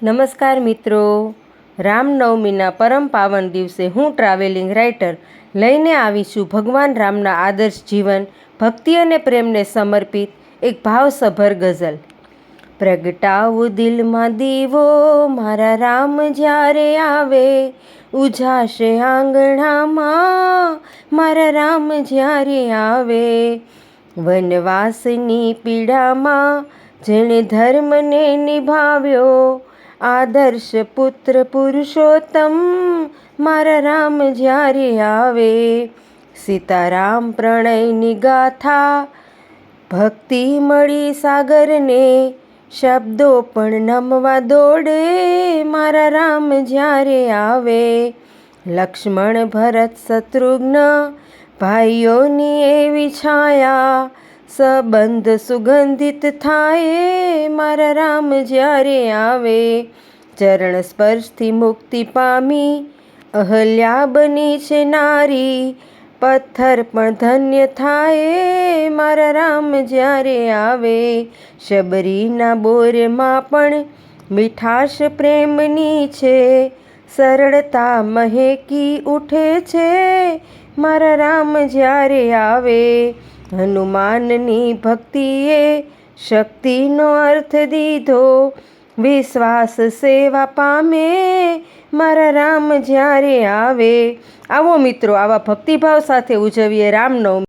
નમસ્કાર મિત્રો, રામનવમીના પરમ પાવન દિવસે હું ટ્રાવેલિંગ રાઇટર લઈને આવી છું ભગવાન રામના આદર્શ જીવન, ભક્તિ અને પ્રેમને સમર્પિત એક ભાવસભર ગઝલ। પ્રગટાવું દિલમાં દીવો, મારા રામ જ્યારે આવે, ઉજાશે આંગણામાં મારા રામ જ્યારે આવે। વનવાસની પીડામાં જેણે ધર્મને નિભાવ્યો, આદર્શ પુત્ર પુરુષોત્તમ મારા રામ જ્યારે આવે। સીતારામ પ્રણયની ગાથા, ભક્તિ મળી સાગરને, શબ્દો પણ નમવા દોડે મારા રામ જ્યારે આવે। લક્ષ્મણ ભરત શત્રુઘ્ન ભાઈઓની એવી છાયા, સંબંધ સુગંધિત થાય મારા રામ જ્યારે આવે। ચરણ સ્પર્શથી મુક્તિ પામી અહલ્યા બની છે નારી, પથ્થર પણ ધન્ય થાય મારા રામ જ્યારે આવે। શબરીના બોરમાં પણ મીઠાશ પ્રેમની છે, સરળતા મહેકી ઉઠે છે મારા રામ જ્યારે આવે। હનુમાનની ભક્તિએ શક્તિનો અર્થ દીધો, વિશ્વાસ સેવા પામે મારા રામ જ્યારે આવે। આવો મિત્રો, આવા ભક્તિભાવ સાથે ઉજવીએ રામનવમી।